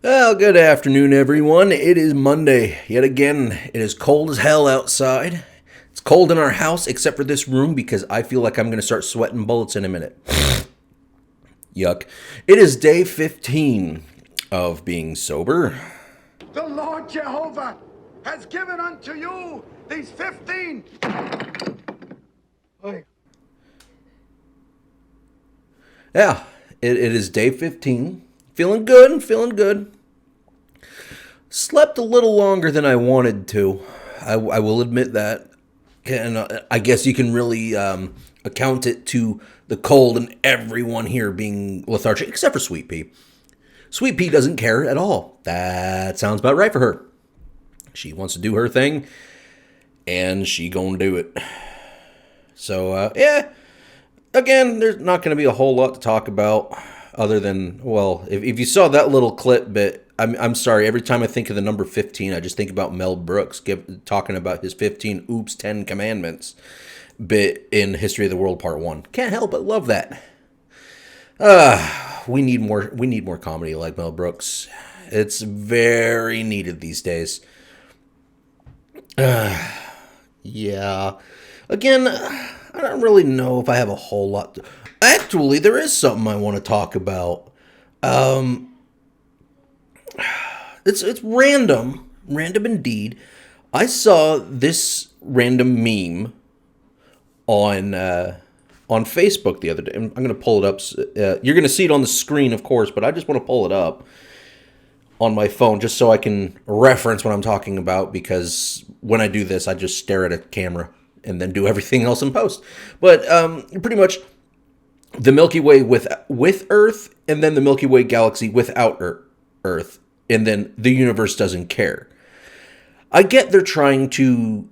Well, good afternoon, everyone. It is Monday. Yet again, it is cold as hell outside. It's cold in our house, except for this room, because I feel like I'm going to start sweating bullets in a minute. Yuck. It is day 15 of being sober. The Lord Jehovah has given unto you these 15. Oy. Yeah, it is day 15. Feeling good, feeling good. Slept a little longer than I wanted to. I will admit that. And I guess you can really account it to the cold and everyone here being lethargic, except for Sweet Pea. Sweet Pea doesn't care at all. That sounds about right for her. She wants to do her thing, and she gonna do it. So, yeah. Again, there's not going to be a whole lot to talk about other than, well, if you saw that little clip bit, I'm sorry, every time I think of the number 15, I just think about Mel Brooks talking about his 15 Oops 10 Commandments bit in History of the World Part 1. Can't help but love that. We need more comedy like Mel Brooks. It's very needed these days. Yeah. Again, I don't really know if I have a whole lot to... Actually, there is something I want to talk about. It's random indeed. I saw this random meme on Facebook the other day. I'm going to pull it up. You're going to see it on the screen, of course, but I just want to pull it up on my phone just so I can reference what I'm talking about, because when I do this, I just stare at a camera and then do everything else in post. But pretty much the Milky Way with Earth, and then the Milky Way galaxy without Earth, and then the universe doesn't care. I get they're trying to...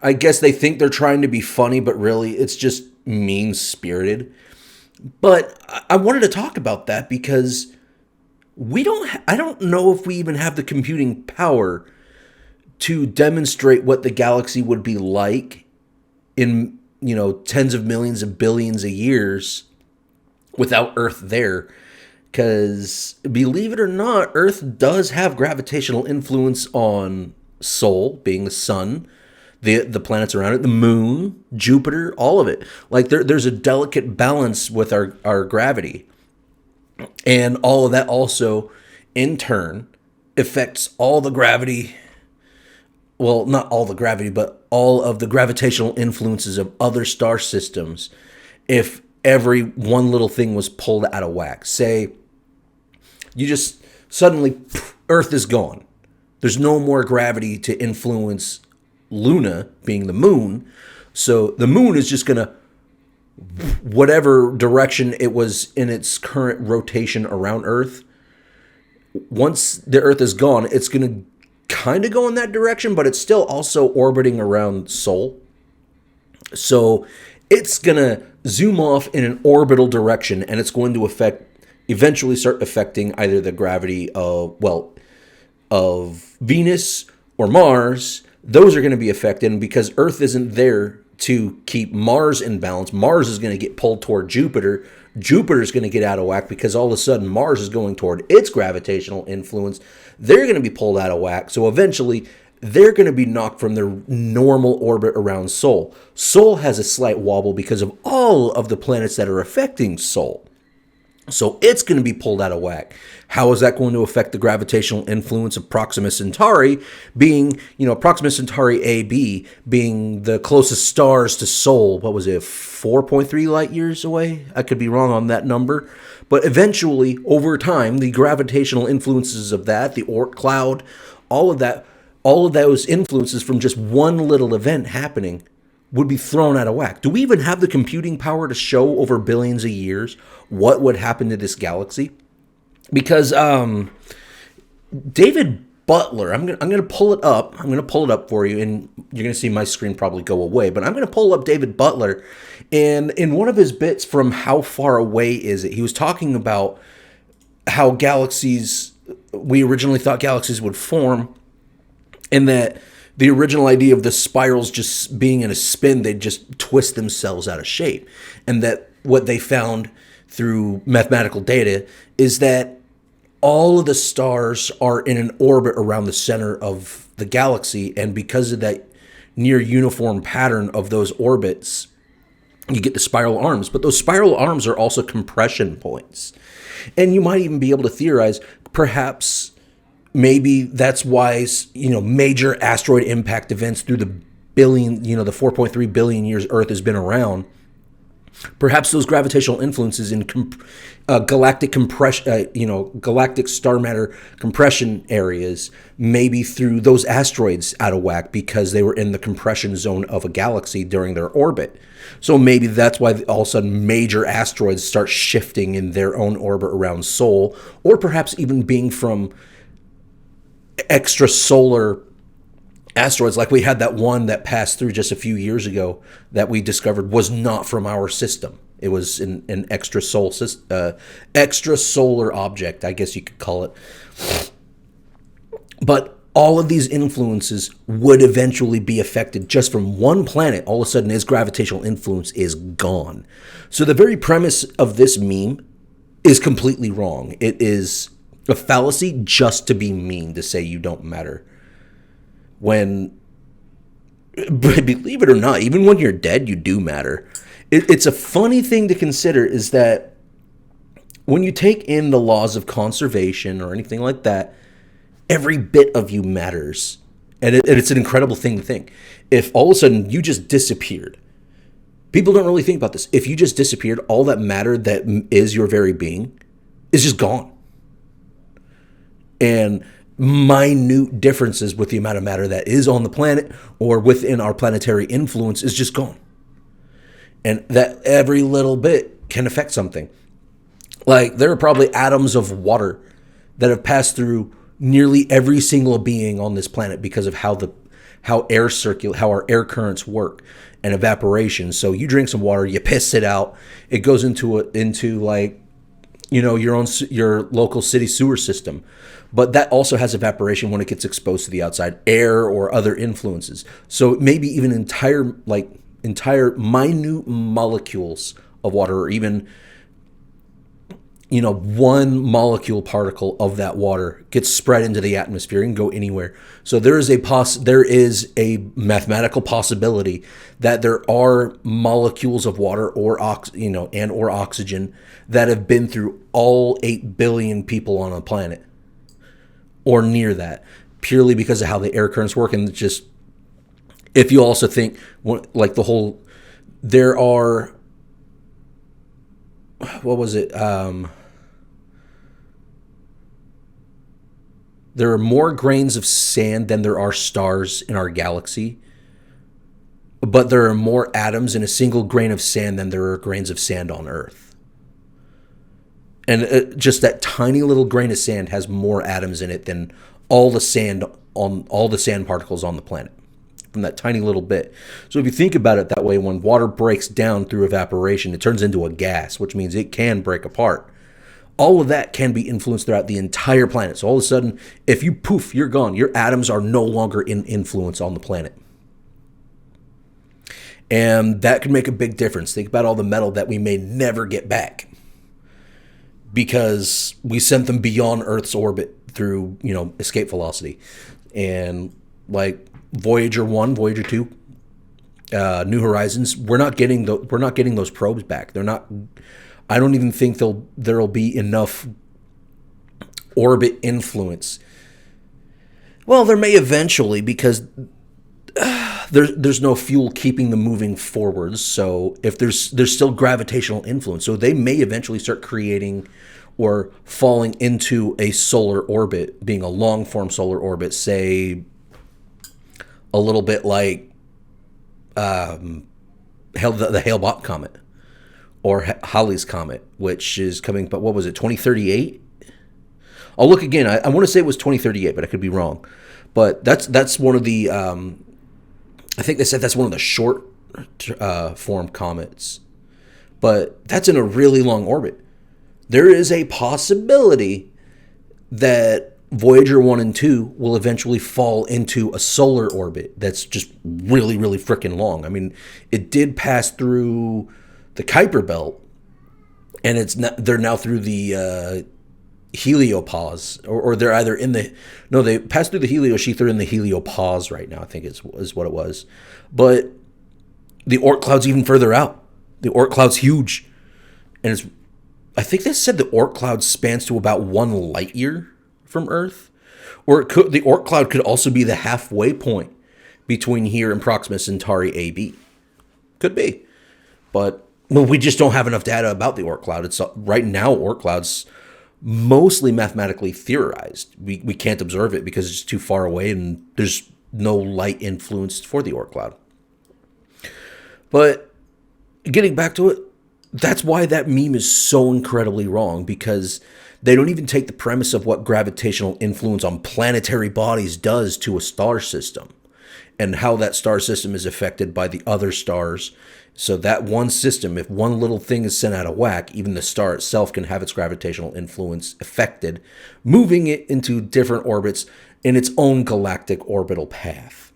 I guess they think they're trying to be funny, but really it's just mean-spirited. But I wanted to talk about that because I don't know if we even have the computing power to demonstrate what the galaxy would be like in, tens of millions of billions of years without Earth there. Because, believe it or not, Earth does have gravitational influence on Sol, being the sun, the planets around it, the moon, Jupiter, all of it. Like, there's a delicate balance with our gravity. And all of that also, in turn, affects all the gravity. Well, not all the gravity, but all of the gravitational influences of other star systems. If every one little thing was pulled out of whack, say, you just suddenly, Earth is gone. There's no more gravity to influence Luna, being the moon. So the moon is just going to, whatever direction it was in its current rotation around Earth, once the Earth is gone, it's going to kind of go in that direction, but it's still also orbiting around Sol. So it's going to zoom off in an orbital direction, and it's going to eventually start affecting either the gravity of Venus or Mars. Those are going to be affected, and because Earth isn't there to keep Mars in balance, Mars is going to get pulled toward Jupiter. Jupiter's going to get out of whack because all of a sudden Mars is going toward its gravitational influence. They're going to be pulled out of whack. So eventually they're going to be knocked from their normal orbit around Sol. Sol has a slight wobble because of all of the planets that are affecting Sol. So it's going to be pulled out of whack. How is that going to affect the gravitational influence of Proxima Centauri being, Proxima Centauri AB being the closest stars to Sol? What was it, 4.3 light years away? I could be wrong on that number. But eventually, over time, the gravitational influences of that, the Oort cloud, all of those influences from just one little event happening would be thrown out of whack. Do we even have the computing power to show over billions of years what would happen to this galaxy? Because David Butler, I'm gonna pull it up. I'm gonna pull it up for you, and you're gonna see my screen probably go away. But I'm gonna pull up David Butler, and in one of his bits from How Far Away Is It, he was talking about how we originally thought galaxies would form, and that the original idea of the spirals just being in a spin, they'd just twist themselves out of shape. And that what they found through mathematical data is that all of the stars are in an orbit around the center of the galaxy, and because of that near uniform pattern of those orbits, you get the spiral arms. But those spiral arms are also compression points. And you might even be able to theorize, perhaps, maybe that's why, major asteroid impact events through the the 4.3 billion years Earth has been around. Perhaps those gravitational influences in galactic compression, galactic star matter compression areas, maybe through those asteroids out of whack because they were in the compression zone of a galaxy during their orbit. So maybe that's why all of a sudden major asteroids start shifting in their own orbit around Sol, or perhaps even being from extrasolar asteroids, like we had that one that passed through just a few years ago that we discovered was not from our system. It was an extrasolar object, I guess you could call it. But all of these influences would eventually be affected just from one planet. All of a sudden, its gravitational influence is gone. So the very premise of this meme is completely wrong. It is a fallacy just to be mean, to say you don't matter. When, believe it or not, even when you're dead, you do matter. It's a funny thing to consider is that when you take in the laws of conservation or anything like that, every bit of you matters. And it's an incredible thing to think. If all of a sudden you just disappeared, people don't really think about this. If you just disappeared, all that matter that is your very being is just gone. And minute differences with the amount of matter that is on the planet or within our planetary influence is just gone. And that every little bit can affect something. Like, there are probably atoms of water that have passed through nearly every single being on this planet because of how our air currents work and evaporation. So you drink some water, you piss it out, it goes into your local city sewer system. But that also has evaporation when it gets exposed to the outside air or other influences. So maybe even entire minute molecules of water, or even one molecule particle of that water gets spread into the atmosphere and go anywhere. So there is a mathematical possibility that there are molecules of water or oxygen that have been through all 8 billion people on a planet or near that, purely because of how the air currents work. And just, if you also think like there are, what was it? There are more grains of sand than there are stars in our galaxy, but there are more atoms in a single grain of sand than there are grains of sand on Earth. And just that tiny little grain of sand has more atoms in it than all the sand particles on the planet, from that tiny little bit. So if you think about it that way, when water breaks down through evaporation, it turns into a gas, which means it can break apart. All of that can be influenced throughout the entire planet. So all of a sudden, if you poof, you're gone. Your atoms are no longer in influence on the planet. And that can make a big difference. Think about all the metal that we may never get back because we sent them beyond Earth's orbit through, escape velocity. And like Voyager 1, Voyager 2, New Horizons, we're not getting those probes back. They're not. I don't even think there'll be enough orbit influence. Well, there may eventually, because there's no fuel keeping them moving forwards. So if there's still gravitational influence, so they may eventually start creating or falling into a solar orbit, being a long form solar orbit, say a little bit like the Hale-Bopp comet. Or Halley's Comet, which is coming, but what was it, 2038? I'll look again. I want to say it was 2038, but I could be wrong. But that's one of the, I think they said that's one of the short form comets. But that's in a really long orbit. There is a possibility that Voyager 1 and 2 will eventually fall into a solar orbit that's just really, really freaking long. I mean, it did pass through the Kuiper Belt, and they're now through the heliopause, or they're either in the no, they pass through the heliosheath or in the heliopause right now. I think is what it was, but the Oort cloud's even further out. The Oort cloud's huge, and it's. I think they said the Oort cloud spans to about 1 light year from Earth, or the Oort cloud could also be the halfway point between here and Proxima Centauri AB. Could be, but well, we just don't have enough data about the Oort cloud. It's right now Oort cloud's mostly mathematically theorized. We can't observe it because it's too far away and there's no light influence for the Oort cloud. But getting back to it, that's why that meme is so incredibly wrong, because they don't even take the premise of what gravitational influence on planetary bodies does to a star system and how that star system is affected by the other stars. So that one system, if one little thing is sent out of whack, even the star itself can have its gravitational influence affected, moving it into different orbits in its own galactic orbital path.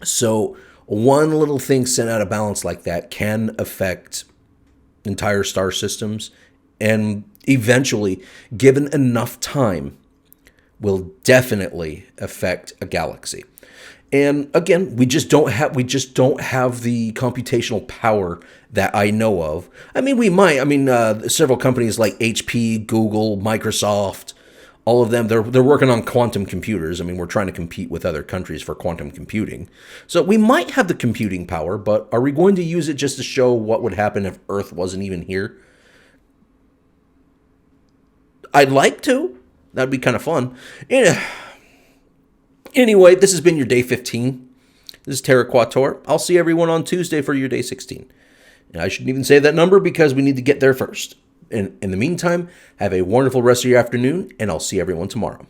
So one little thing sent out of balance like that can affect entire star systems, and eventually, given enough time, will definitely affect a galaxy. And again, we just don't have the computational power that I know of. I mean, we might. I mean, several companies like HP, Google, Microsoft, all of them, they're working on quantum computers. I mean, we're trying to compete with other countries for quantum computing. So we might have the computing power, but are we going to use it just to show what would happen if Earth wasn't even here? I'd like to. That'd be kind of fun. Yeah. Anyway, this has been your day 15. This is Terra Quator. I'll see everyone on Tuesday for your day 16. And I shouldn't even say that number because we need to get there first. In the meantime, have a wonderful rest of your afternoon, and I'll see everyone tomorrow.